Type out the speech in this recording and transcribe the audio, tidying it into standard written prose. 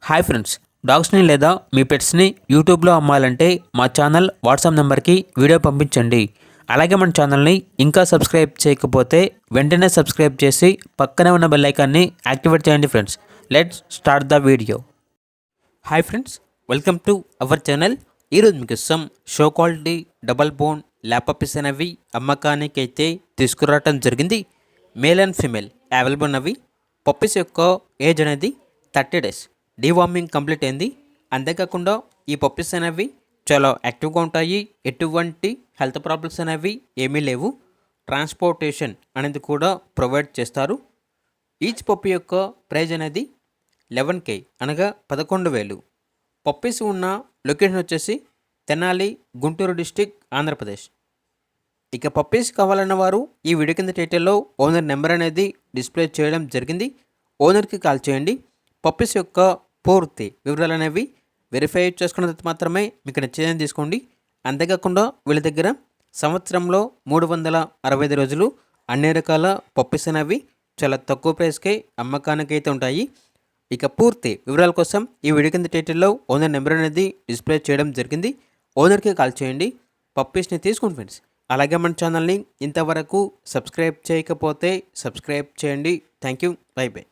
Hi friends, డాగ్స్ని లేదా మీ పెట్స్ని యూట్యూబ్లో అమ్మాలంటే మా ఛానల్ వాట్సాప్ నెంబర్కి వీడియో పంపించండి. అలాగే మన ఛానల్ని ఇంకా సబ్స్క్రైబ్ చేయకపోతే వెంటనే సబ్స్క్రైబ్ చేసి పక్కనే ఉన్న బెల్ ఐకాన్ని యాక్టివేట్ చేయండి friends. Let's start the video. Hi friends, welcome to our channel. ఈరోజు మీకు షో క్వాలిటీ డబల్ బోన్ ల్యాపపీస్ అనేవి అమ్మకానికి అయితే తీసుకురావటం జరిగింది. మేల్ అండ్ ఫీమేల్ అవైలబుల్ ఉన్నవి. పప్పీస్ యొక్క ఏజ్ అనేది 30 days. డీవార్మింగ్ కంప్లీట్ అయింది. అంతేకాకుండా ఈ పప్పీస్ అనేవి చాలా యాక్టివ్గా ఉంటాయి. ఎటువంటి హెల్త్ ప్రాబ్లమ్స్ అనేవి ఏమీ లేవు. ట్రాన్స్పోర్టేషన్ అనేది కూడా ప్రొవైడ్ చేస్తారు. ఈచ్ పప్పీ యొక్క ప్రైజ్ అనేది 11K అనగా 11,000. పప్పీస్ ఉన్న లొకేషన్ వచ్చేసి తెనాలి, గుంటూరు డిస్టిక్, ఆంధ్రప్రదేశ్. ఇక పప్పీస్ కావాలన్న వారు ఈ వీడియో కింద టైటిల్లో ఓనర్ నెంబర్ అనేది డిస్ప్లే చేయడం జరిగింది. ఓనర్కి కాల్ చేయండి. పప్పీస్ యొక్క పూర్తి వివరాలు అనేవి వెరిఫై చేసుకున్న తర్వాత మాత్రమే మీకు నచ్చేదని తీసుకోండి. అంతేకాకుండా వీళ్ళ దగ్గర సంవత్సరంలో 365 రోజులు అన్ని రకాల పప్పీస్ అనేవి చాలా తక్కువ ప్రైస్కే అమ్మకానికి అయితే ఉంటాయి. ఇక పూర్తి వివరాల కోసం ఈ వీడియో కింద టైటిల్లో ఓనర్ నెంబర్ అనేది డిస్ప్లే చేయడం జరిగింది. ఓనర్కి కాల్ చేయండి. పప్పీస్ని తీసుకోండి ఫ్రెండ్స్. అలాగే మన ఛానల్ని ఇంతవరకు సబ్స్క్రైబ్ చేయకపోతే సబ్స్క్రైబ్ చేయండి. Thank you. By by.